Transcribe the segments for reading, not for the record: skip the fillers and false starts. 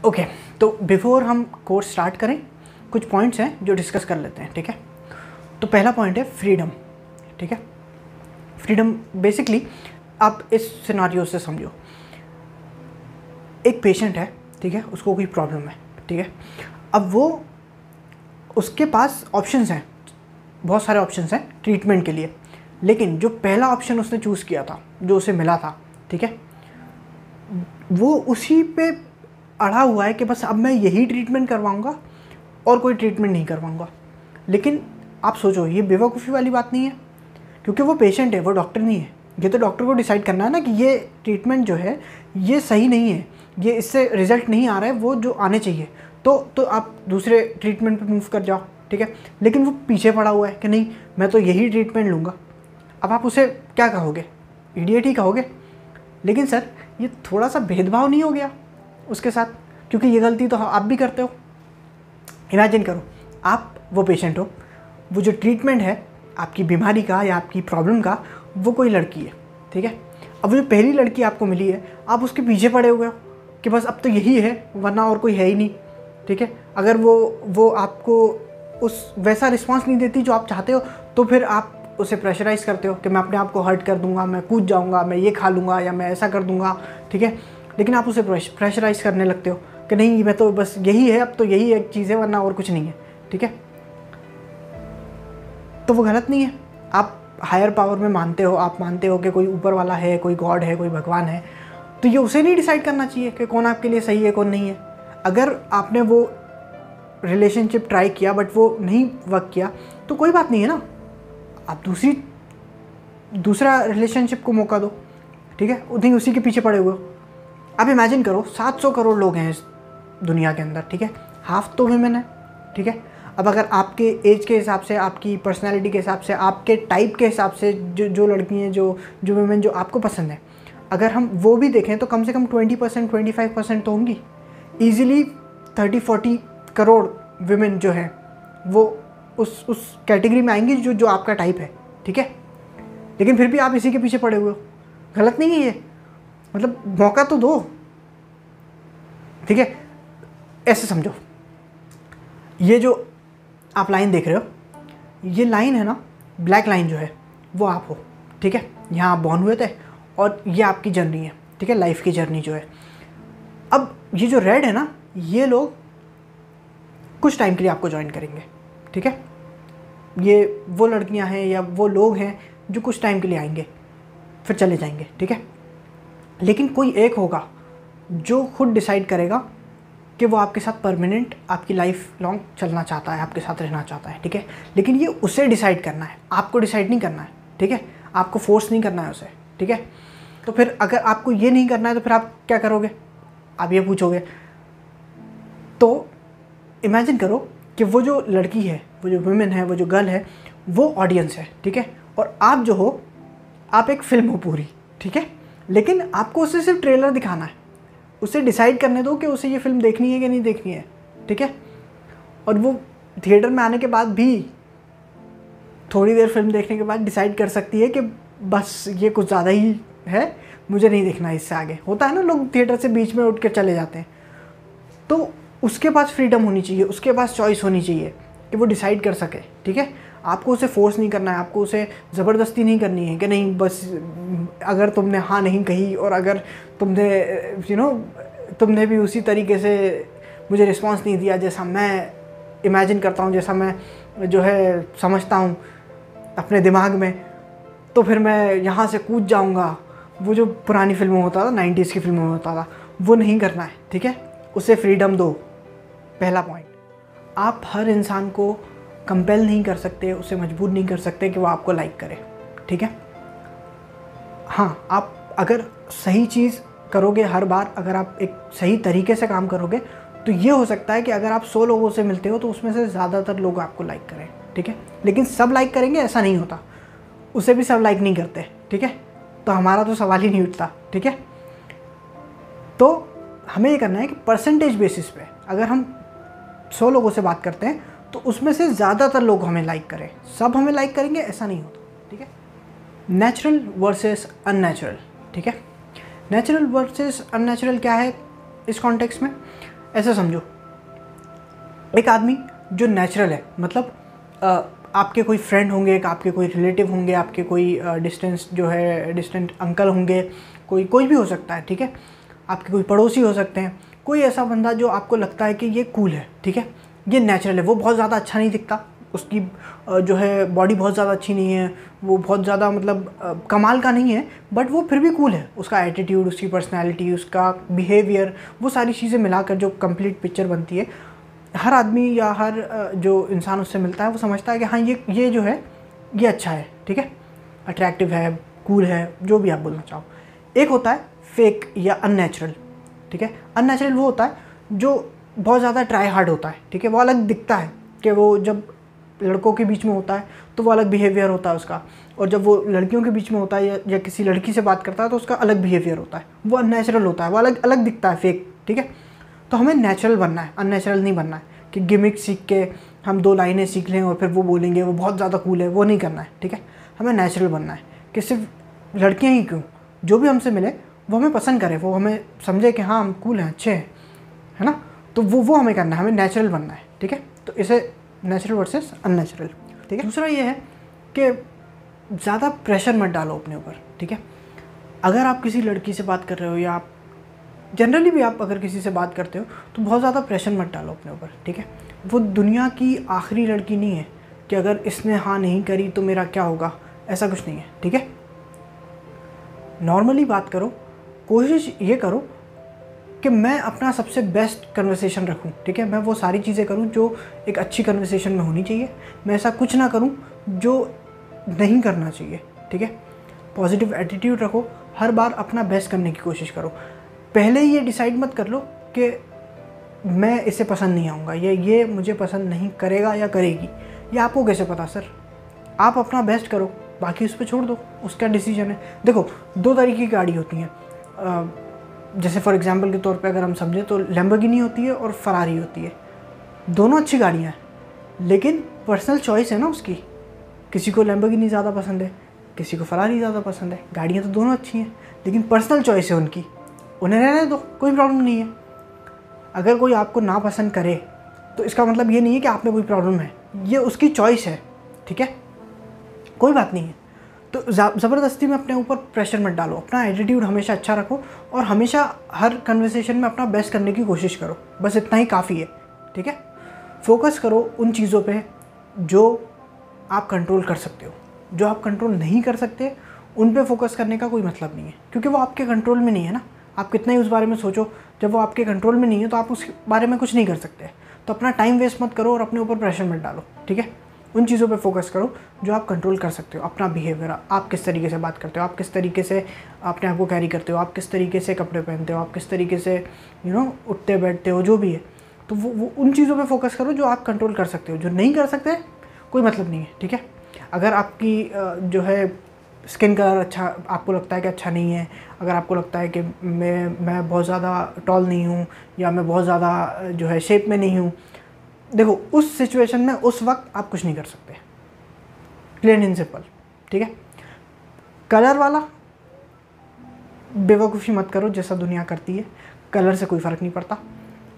Okay, तो before हम course start करें कुछ पॉइंट्स हैं जो डिस्कस कर लेते हैं, ठीक है। तो पहला पॉइंट है फ्रीडम, ठीक है। फ्रीडम बेसिकली आप इस सिनारियो से समझो, एक पेशेंट है, ठीक है, उसको कोई प्रॉब्लम है, ठीक है। अब वो उसके पास ऑप्शंस हैं, बहुत सारे ऑप्शंस हैं ट्रीटमेंट के लिए, लेकिन जो पहला ऑप्शन उसने चूज़ किया था, जो उसे मिला था, ठीक है, वो उसी पे अड़ा हुआ है कि बस अब मैं यही ट्रीटमेंट करवाऊंगा और कोई ट्रीटमेंट नहीं करवाऊंगा। लेकिन आप सोचो, ये बेवकूफ़ी वाली बात नहीं है, क्योंकि वो पेशेंट है, वो डॉक्टर नहीं है। ये तो डॉक्टर को डिसाइड करना है ना कि ये ट्रीटमेंट जो है ये सही नहीं है, ये इससे रिजल्ट नहीं आ रहा है वो जो आने चाहिए, तो आप दूसरे ट्रीटमेंट पे मूव कर जाओ, ठीक है। लेकिन वो पीछे पड़ा हुआ है कि नहीं मैं तो यही ट्रीटमेंट लूँगा। अब आप उसे क्या कहोगे? इडियट ही कहोगे। लेकिन सर ये थोड़ा सा भेदभाव नहीं हो गया उसके साथ? क्योंकि ये गलती तो आप भी करते हो। इमेजिन करो आप वो पेशेंट हो, वो जो ट्रीटमेंट है आपकी बीमारी का या आपकी प्रॉब्लम का, वो कोई लड़की है, ठीक है। अब वो जो पहली लड़की आपको मिली है, आप उसके पीछे पड़े हुए हो कि बस अब तो यही है वरना और कोई है ही नहीं, ठीक है। अगर वो आपको उस वैसा रिस्पांस नहीं देती जो आप चाहते हो, तो फिर आप उसे प्रेशराइज़ करते हो कि मैं अपने आप को हर्ट कर दूंगा, मैं कूद जाऊंगा, मैं ये खा लूँगा या मैं ऐसा कर दूंगा, ठीक है। लेकिन आप उसे प्रेशराइज़ करने लगते हो कि नहीं मैं तो बस यही है, अब तो यही एक चीज़ है वरना और कुछ नहीं है, ठीक है। तो वो गलत नहीं है। आप हायर पावर में मानते हो, आप मानते हो कि कोई ऊपर वाला है, कोई गॉड है, कोई भगवान है, तो ये उसे नहीं डिसाइड करना चाहिए कि कौन आपके लिए सही है कौन नहीं है। अगर आपने वो रिलेशनशिप ट्राई किया बट वो नहीं वर्क किया तो कोई बात नहीं है ना, आप दूसरा रिलेशनशिप को मौका दो, ठीक है। नहीं उसी के पीछे पड़े हुए हो। आप इमेजिन करो 700 करोड़ लोग हैं इस दुनिया के अंदर, ठीक है, हाफ तो विमेन है, ठीक है। अब अगर आपके एज के हिसाब से, आपकी पर्सनैलिटी के हिसाब से, आपके टाइप के हिसाब से जो लड़की हैं, जो विमेन जो आपको पसंद है, अगर हम वो भी देखें तो कम से कम 20% 25% तो होंगी ईजिली। 30-40 करोड़ विमेन जो है वो उस कैटेगरी में आएंगी जो आपका टाइप है, ठीक है। लेकिन फिर भी आप इसी के पीछे पड़े हुए हो। गलत नहीं है ये, मतलब मौका तो दो, ठीक है। ऐसे समझो, ये जो आप लाइन देख रहे हो, ये लाइन है ना, ब्लैक लाइन जो है वो आप हो, ठीक है। यहाँ आप बॉर्न हुए थे और ये आपकी जर्नी है, ठीक है, लाइफ की जर्नी जो है। अब ये जो रेड है ना, ये लोग कुछ टाइम के लिए आपको ज्वाइन करेंगे, ठीक है। ये वो लड़कियां हैं या वो लोग हैं जो कुछ टाइम के लिए आएंगे फिर चले जाएंगे, ठीक है। लेकिन कोई एक होगा जो खुद डिसाइड करेगा कि वो आपके साथ परमानेंट, आपकी लाइफ लॉन्ग चलना चाहता है, आपके साथ रहना चाहता है, ठीक है। लेकिन ये उसे डिसाइड करना है, आपको डिसाइड नहीं करना है, ठीक है। आपको फोर्स नहीं करना है उसे, ठीक है। तो फिर अगर आपको ये नहीं करना है तो फिर आप क्या करोगे? आप ये पूछोगे। तो इमेजिन करो कि वो जो लड़की है, वो जो वुमेन है, वो जो गर्ल है, वो ऑडियंस है, ठीक है। और आप जो हो, आप एक फिल्म हो पूरी, ठीक है। लेकिन आपको उसे सिर्फ ट्रेलर दिखाना है, उसे डिसाइड करने दो कि उसे ये फिल्म देखनी है कि नहीं देखनी है, ठीक है। और वो थिएटर में आने के बाद भी थोड़ी देर फिल्म देखने के बाद डिसाइड कर सकती है कि बस ये कुछ ज़्यादा ही है, मुझे नहीं देखना इससे आगे। होता है ना, लोग थिएटर से बीच में उठ के चले जाते हैं। तो उसके पास फ्रीडम होनी चाहिए, उसके पास चॉइस होनी चाहिए कि वो डिसाइड कर सके, ठीक है। आपको उसे फोर्स नहीं करना है, आपको उसे ज़बरदस्ती नहीं करनी है कि नहीं बस अगर तुमने हाँ नहीं कही और अगर तुमने तुमने भी उसी तरीके से मुझे रिस्पांस नहीं दिया जैसा मैं इमेजिन करता हूँ, जैसा मैं जो है समझता हूँ अपने दिमाग में, तो फिर मैं यहाँ से कूद जाऊँगा। वो जो पुरानी फिल्मों में होता था, 90s की फिल्मों में होता था, वो नहीं करना है, ठीक है। उसे फ्रीडम दो, पहला पॉइंट। आप हर इंसान को कंपेल नहीं कर सकते, उसे मजबूर नहीं कर सकते कि वो आपको लाइक करे, ठीक है। हाँ, आप अगर सही चीज़ करोगे हर बार, अगर आप एक सही तरीके से काम करोगे, तो ये हो सकता है कि अगर आप 100 लोगों से मिलते हो तो उसमें से ज़्यादातर लोग आपको लाइक करें, ठीक है। लेकिन सब लाइक करेंगे ऐसा नहीं होता, उसे भी सब लाइक नहीं करते, ठीक है। तो हमारा तो सवाल ही नहीं उठता, ठीक है। तो हमें ये करना है कि परसेंटेज बेसिस पे अगर हम 100 लोगों से बात करते हैं तो उसमें से ज़्यादातर लोग हमें लाइक करें, सब हमें लाइक करेंगे ऐसा नहीं होता, ठीक है। नेचुरल वर्सेस अननेचुरल, ठीक है। नेचुरल वर्सेस अननेचुरल क्या है इस कॉन्टेक्स्ट में? ऐसे समझो, एक आदमी जो नेचुरल है, मतलब आपके कोई फ्रेंड होंगे, आपके कोई रिलेटिव होंगे, आपके कोई डिस्टेंट अंकल होंगे, कोई भी हो सकता है, ठीक है, आपके कोई पड़ोसी हो सकते हैं, कोई ऐसा बंदा जो आपको लगता है कि ये कूल है, ठीक है, ये नेचुरल है, वो बहुत ज़्यादा अच्छा नहीं दिखता, उसकी जो है बॉडी बहुत ज़्यादा अच्छी नहीं है, वो बहुत ज़्यादा मतलब कमाल का नहीं है, बट वो फिर भी कूल है, उसका एटीट्यूड, उसकी पर्सनैलिटी, उसका बिहेवियर, वो सारी चीज़ें मिलाकर जो कंप्लीट पिक्चर बनती है, हर आदमी या हर जो इंसान उससे मिलता है वो समझता है कि हाँ ये जो है ये अच्छा है, ठीक है, अट्रैक्टिव है, कूल है, जो भी आप बोलना चाहो। एक होता है फेक या अननेचुरल, ठीक है, अननेचुरल वो होता है जो बहुत ज़्यादा ट्राई हार्ड होता है, ठीक है, वो अलग दिखता है कि वो जब लड़कों के बीच में होता है तो वो अलग बिहेवियर होता है उसका, और जब वो लड़कियों के बीच में होता है या किसी लड़की से बात करता है तो उसका अलग बिहेवियर होता है, वो अननेचुरल होता है, वो अलग अलग दिखता है, फेक, ठीक है। तो हमें नेचुरल बनना है, अननेचुरल नहीं बनना है कि गिमिक सीख के हम 2 लाइनें सीख लें और फिर वो बोलेंगे वो बहुत ज़्यादा कूल है, वो नहीं करना है, ठीक है। हमें नेचुरल बनना है कि सिर्फ लड़कियाँ ही क्यों, जो भी हमसे मिले वो हमें पसंद करे, वो हमें समझे कि हाँ हम कूल हैं, अच्छे हैं, है ना, तो वो हमें करना है, हमें नेचुरल बनना है, ठीक है। तो इसे नेचुरल वर्सेस अननेचुरल, ठीक है। दूसरा ये है कि ज़्यादा प्रेशर मत डालो अपने ऊपर, ठीक है। अगर आप किसी लड़की से बात कर रहे हो या आप जनरली भी आप अगर किसी से बात करते हो तो बहुत ज़्यादा प्रेशर मत डालो अपने ऊपर, ठीक है। वो दुनिया की आखिरी लड़की नहीं है कि अगर इसने हाँ नहीं करी तो मेरा क्या होगा, ऐसा कुछ नहीं है, ठीक है। नॉर्मली बात करो, कोशिश ये करो कि मैं अपना सबसे बेस्ट कन्वर्सेशन रखूं, ठीक है, मैं वो सारी चीज़ें करूं जो एक अच्छी कन्वर्सेशन में होनी चाहिए, मैं ऐसा कुछ ना करूं जो नहीं करना चाहिए, ठीक है। पॉजिटिव एटीट्यूड रखो, हर बार अपना बेस्ट करने की कोशिश करो। पहले ये डिसाइड मत कर लो कि मैं इसे पसंद नहीं आऊँगा, ये मुझे पसंद नहीं करेगा या करेगी, ये आपको कैसे पता सर। आप अपना बेस्ट करो, बाकी उस पर छोड़ दो, उसका डिसीजन है। देखो 2 तरीके की गाड़ी होती हैं, जैसे फॉर एग्जांपल के तौर पे अगर हम समझें तो लैम्बोर्गिनी होती है और फरारी होती है, दोनों अच्छी गाड़ियाँ हैं, लेकिन पर्सनल चॉइस है ना उसकी, किसी को लैम्बोर्गिनी ज़्यादा पसंद है, किसी को फरारी ज़्यादा पसंद है, गाड़ियाँ तो दोनों अच्छी हैं, लेकिन पर्सनल चॉइस है उनकी, उन्हें रहने दो, कोई प्रॉब्लम नहीं है। अगर कोई आपको ना पसंद करे तो इसका मतलब ये नहीं है कि आप में कोई प्रॉब्लम है, ये उसकी चॉइस है, ठीक है, कोई बात नहीं है। तो ज़बरदस्ती में अपने ऊपर प्रेशर मत डालो, अपना एटीट्यूड हमेशा अच्छा रखो और हमेशा हर कन्वर्सेशन में अपना बेस्ट करने की कोशिश करो, बस इतना ही काफ़ी है, ठीक है। फोकस करो उन चीज़ों पे जो आप कंट्रोल कर सकते हो, जो आप कंट्रोल नहीं कर सकते उन पे फोकस करने का कोई मतलब नहीं है, क्योंकि वो आपके कंट्रोल में नहीं है ना। आप कितना ही उस बारे में सोचो, जब वो आपके कंट्रोल में नहीं है तो आप उस बारे में कुछ नहीं कर सकते। तो अपना टाइम वेस्ट मत करो और अपने ऊपर प्रेशर मत डालो, ठीक है। उन चीज़ों पे फोकस करो जो आप कंट्रोल कर सकते हो, अपना बिहेवियर, आप किस तरीके से बात करते हो, आप किस तरीके से अपने आप को कैरी करते हो, आप किस तरीके से कपड़े पहनते हो, आप किस तरीके से उठते बैठते हो, जो भी है, तो वो उन चीज़ों पे फोकस करो जो आप कंट्रोल कर सकते हो। जो नहीं कर सकते कोई मतलब नहीं है, ठीक है। अगर आपकी जो है स्किन कलर अच्छा आपको लगता है कि अच्छा नहीं है, अगर आपको लगता है कि मैं बहुत ज़्यादा टॉल नहीं हूँ या मैं बहुत ज़्यादा जो है शेप में नहीं हूँ, देखो उस सिचुएशन में उस वक्त आप कुछ नहीं कर सकते, प्लेन एंड सिंपल, ठीक है। कलर वाला बेवकूफ़ी मत करो जैसा दुनिया करती है, कलर से कोई फ़र्क नहीं पड़ता।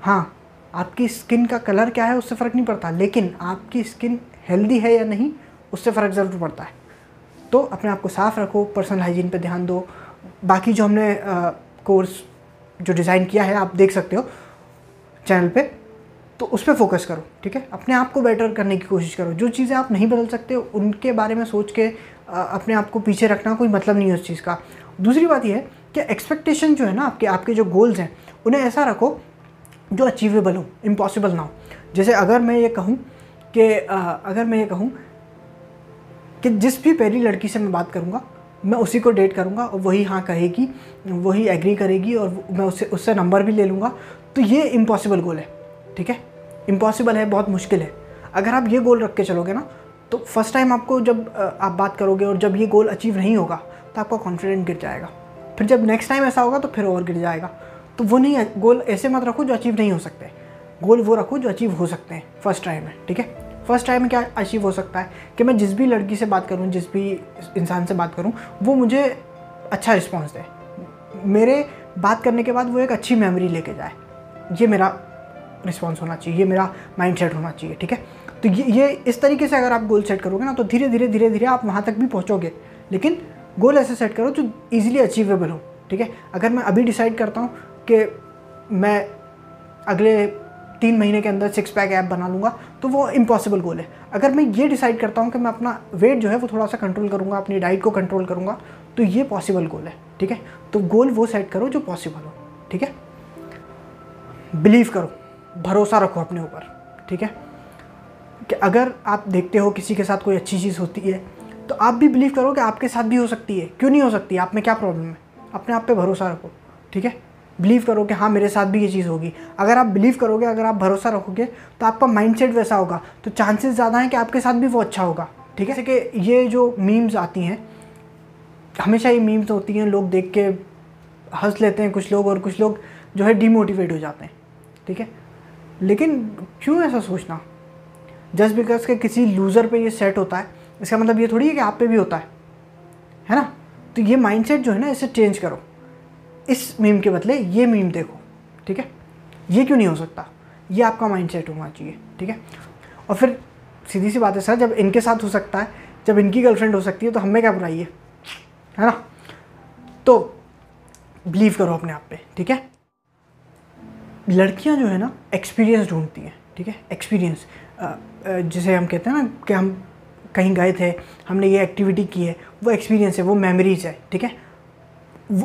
हाँ, आपकी स्किन का कलर क्या है उससे फ़र्क नहीं पड़ता, लेकिन आपकी स्किन हेल्दी है या नहीं उससे फ़र्क ज़रूर पड़ता है। तो अपने आप को साफ़ रखो, पर्सनल हाइजीन पे ध्यान दो। बाकी जो हमने कोर्स जो डिज़ाइन किया है आप देख सकते हो चैनल पे, तो उस पर फोकस करो, ठीक है। अपने आप को बेटर करने की कोशिश करो। जो चीज़ें आप नहीं बदल सकते उनके बारे में सोच के अपने आप को पीछे रखना कोई मतलब नहीं है उस चीज़ का। दूसरी बात यह है कि एक्सपेक्टेशन जो है ना आपके जो गोल्स हैं उन्हें ऐसा रखो जो अचीवेबल हो, इम्पॉसिबल ना हो। जैसे अगर मैं ये कहूँ कि जिस भी पहली लड़की से मैं बात करूँगा मैं उसी को डेट करूँगा और वही हाँ कहेगी, वही एग्री करेगी और मैं उससे नंबर भी ले लूँगा, तो ये इम्पॉसिबल गोल है, ठीक है। इम्पॉसिबल है, बहुत मुश्किल है। अगर आप ये गोल रख के चलोगे ना तो फर्स्ट टाइम आपको जब आप बात करोगे और जब ये गोल अचीव नहीं होगा तो आपका कॉन्फिडेंस गिर जाएगा, फिर जब नेक्स्ट टाइम ऐसा होगा तो फिर और गिर जाएगा। तो वो नहीं, गोल ऐसे मत रखो जो अचीव नहीं हो सकते, गोल वो रखो जो अचीव हो सकते हैं फर्स्ट टाइम में, ठीक है। फर्स्ट टाइम में क्या अचीव हो सकता है कि मैं जिस भी लड़की से बात करूं, जिस भी इंसान से बात करूं, वो मुझे अच्छा रिस्पॉन्स दे, मेरे बात करने के बाद वो एक अच्छी मेमोरी लेके जाए, ये मेरा रिस्पॉन्स होना चाहिए, ये मेरा माइंड सेट होना चाहिए, ठीक है। तो ये इस तरीके से अगर आप गोल सेट करोगे ना तो धीरे धीरे आप वहाँ तक भी पहुँचोगे, लेकिन गोल ऐसे सेट करो जो ईजिली अचीवेबल हो, ठीक है। अगर मैं अभी डिसाइड करता हूँ कि मैं अगले 3 महीने के अंदर 6 पैक ऐप बना लूँगा तो वो इम्पॉसिबल गोल है। अगर मैं ये डिसाइड करता हूँ कि मैं अपना वेट जो है वो थोड़ा सा कंट्रोल करूँगा, अपनी डाइट को कंट्रोल करूँगा, तो ये पॉसिबल गोल है, ठीक है। तो गोल वो सेट करो जो पॉसिबल हो, ठीक है। बिलीव करो, भरोसा रखो अपने ऊपर, ठीक है। कि अगर आप देखते हो किसी के साथ कोई अच्छी चीज़ होती है तो आप भी बिलीव करो कि आपके साथ भी हो सकती है, क्यों नहीं हो सकती, आप में क्या प्रॉब्लम है। अपने आप पे भरोसा रखो, ठीक है। बिलीव करो कि हाँ मेरे साथ भी ये चीज़ होगी। अगर आप बिलीव करोगे, अगर आप भरोसा रखोगे तो आपका माइंडसेट वैसा होगा, तो चांसेस ज़्यादा हैं कि आपके साथ भी वो अच्छा होगा, ठीक है। जैसे कि ये जो मीम्स आती हैं, हमेशा ये मीम्स होती हैं, लोग देख के हंस लेते हैं कुछ लोग, और कुछ लोग जो है डीमोटिवेट हो जाते हैं, ठीक है। लेकिन क्यों ऐसा सोचना, जस्ट बिकॉज के किसी लूज़र पे ये सेट होता है इसका मतलब ये थोड़ी है कि आप पे भी होता है ना। तो ये माइंडसेट जो है ना, इसे चेंज करो। इस मीम के बदले ये मीम देखो, ठीक है। ये क्यों नहीं हो सकता, ये आपका माइंडसेट होना चाहिए, ठीक है। और फिर सीधी सी बात है सर, जब इनके साथ हो सकता है, जब इनकी गर्लफ्रेंड हो सकती है, तो हमें क्या बुराई है ना। तो बिलीव करो अपने आप पे, ठीक है। लड़कियां जो है ना एक्सपीरियंस ढूंढती हैं, ठीक है। एक्सपीरियंस जिसे हम कहते हैं ना कि हम कहीं गए थे, हमने ये एक्टिविटी की है, वो एक्सपीरियंस है, वो मेमोरीज है, ठीक है।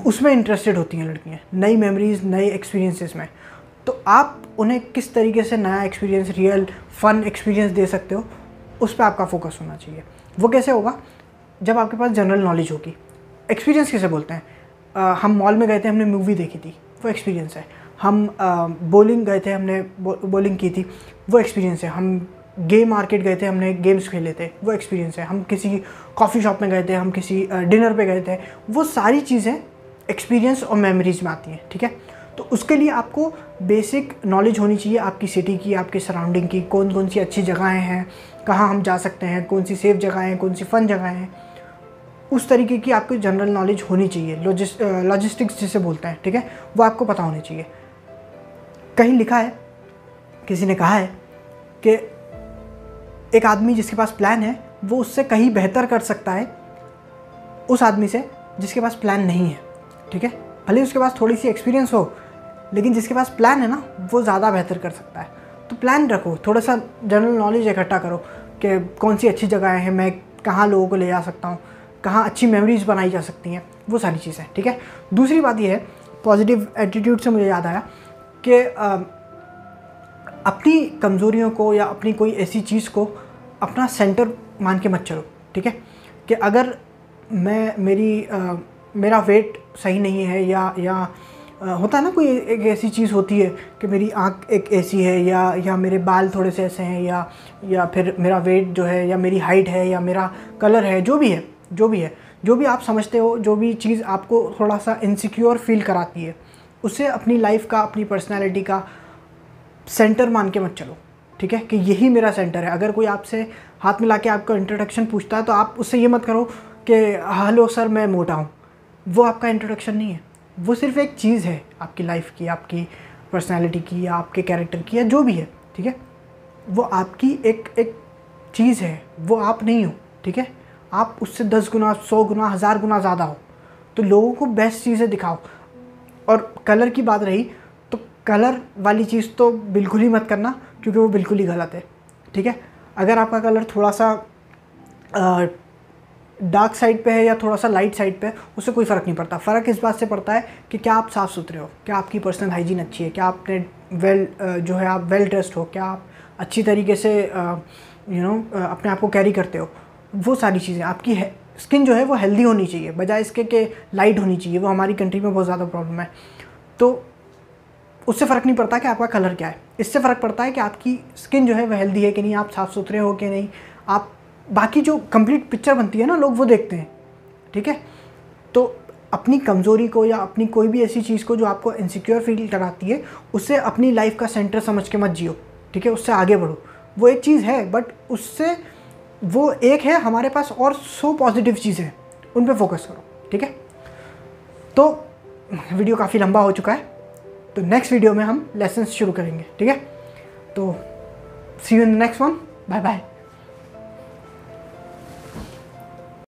उसमें इंटरेस्टेड होती हैं लड़कियां, नई मेमोरीज, नए एक्सपीरियंसेस में। तो आप उन्हें किस तरीके से नया एक्सपीरियंस, रियल फन एक्सपीरियंस दे सकते हो, उस पर आपका फोकस होना चाहिए। वो कैसे होगा, जब आपके पास जनरल नॉलेज होगी। एक्सपीरियंस किसे बोलते हैं, हम मॉल में गए थे, हमने मूवी देखी थी, वो एक्सपीरियंस है। हम बॉलिंग गए थे, हमने बॉलिंग की थी, वो एक्सपीरियंस है। हम गेम मार्केट गए थे, हमने गेम्स खेले थे, वो एक्सपीरियंस है। हम किसी कॉफ़ी शॉप में गए थे, हम किसी डिनर पे गए थे, वो सारी चीज़ें एक्सपीरियंस और मेमोरीज में आती हैं, ठीक है। तो उसके लिए आपको बेसिक नॉलेज होनी चाहिए आपकी सिटी की, आपके सराउंडिंग की, कौन कौन सी अच्छी जगहें हैं, कहाँ हम जा सकते हैं, कौन सी सेफ जगहें हैं, कौन सी फ़न जगहें हैं। उस तरीके की आपको जनरल नॉलेज होनी चाहिए, लॉजिस्टिक्स जिसे बोलते हैं, ठीक है, वो आपको पता होनी चाहिए। कहीं लिखा है, किसी ने कहा है कि एक आदमी जिसके पास प्लान है वो उससे कहीं बेहतर कर सकता है उस आदमी से जिसके पास प्लान नहीं है, ठीक है। भले उसके पास थोड़ी सी एक्सपीरियंस हो, लेकिन जिसके पास प्लान है ना, वो ज़्यादा बेहतर कर सकता है। तो प्लान रखो, थोड़ा सा जनरल नॉलेज इकट्ठा करो कि कौन सी अच्छी जगह हैं, मैं कहाँ लोगों को ले जा सकता हूँ, कहाँ अच्छी मेमोरीज बनाई जा सकती हैं, वो सारी चीज़ें, ठीक है। दूसरी बात ये है, पॉजिटिव एटीट्यूड से मुझे याद आया कि अपनी कमज़ोरियों को या अपनी कोई ऐसी चीज़ को अपना सेंटर मान के मत चलो, ठीक है। कि अगर मेरा वेट सही नहीं है, या होता है ना कोई एक ऐसी चीज़ होती है कि मेरी आँख एक ऐसी है, या मेरे बाल थोड़े से ऐसे हैं, या फिर मेरा वेट जो है, या मेरी हाइट है, या मेरा कलर है, जो भी आप समझते हो, जो भी चीज़ आपको थोड़ा सा इनसिक्योर फील कराती है, उसे अपनी लाइफ का, अपनी पर्सनैलिटी का सेंटर मान के मत चलो, ठीक है। कि यही मेरा सेंटर है। अगर कोई आपसे हाथ मिला के आपका इंट्रोडक्शन पूछता है तो आप उससे ये मत करो कि हेलो सर मैं मोटा हूँ, वो आपका इंट्रोडक्शन नहीं है। वो सिर्फ एक चीज़ है आपकी लाइफ की, आपकी पर्सनैलिटी की, या आपके कैरेक्टर की, या जो भी है, ठीक है। वो आपकी एक चीज़ है, वो आप नहीं हो, ठीक है। आप उससे 10 गुना, 100 गुना, 1000 गुना ज़्यादा हो। तो लोगों को बेस्ट चीज़ें दिखाओ। और कलर की बात रही, तो कलर वाली चीज़ तो बिल्कुल ही मत करना, क्योंकि वो बिल्कुल ही गलत है, ठीक है। अगर आपका कलर थोड़ा सा डार्क साइड पे है या थोड़ा सा लाइट साइड पे है, उससे कोई फ़र्क नहीं पड़ता। फ़र्क इस बात से पड़ता है कि क्या आप साफ़ सुथरे हो, क्या आपकी पर्सनल हाइजीन अच्छी है, क्या आपने आप वेल ड्रेस्ड हो, क्या आप अच्छी तरीके से अपने आप को कैरी करते हो। वो सारी चीज़ें, आपकी स्किन जो है वो हेल्दी होनी चाहिए, बजाय इसके कि लाइट होनी चाहिए। वो हमारी कंट्री में बहुत ज़्यादा प्रॉब्लम है। तो उससे फ़र्क नहीं पड़ता कि आपका कलर क्या है, इससे फ़र्क पड़ता है कि आपकी स्किन जो है वह हेल्दी है कि नहीं, आप साफ़ सुथरे हो कि नहीं। आप बाकी जो कंप्लीट पिक्चर बनती है ना, लोग वो देखते हैं, ठीक है। तो अपनी कमज़ोरी को या अपनी कोई भी ऐसी चीज़ को जो आपको इनसिक्योर फील कराती है, उससे अपनी लाइफ का सेंटर समझ के मत जियो, ठीक है। उससे आगे बढ़ो। वो एक चीज़ है, बट उससे वो एक है, हमारे पास और 100 पॉजिटिव चीज़ें हैं, उन पर फोकस करो, ठीक है। तो वीडियो काफ़ी लंबा हो चुका है, तो नेक्स्ट वीडियो में हम लेसन्स शुरू करेंगे, ठीक है। तो see you in the next one, bye bye.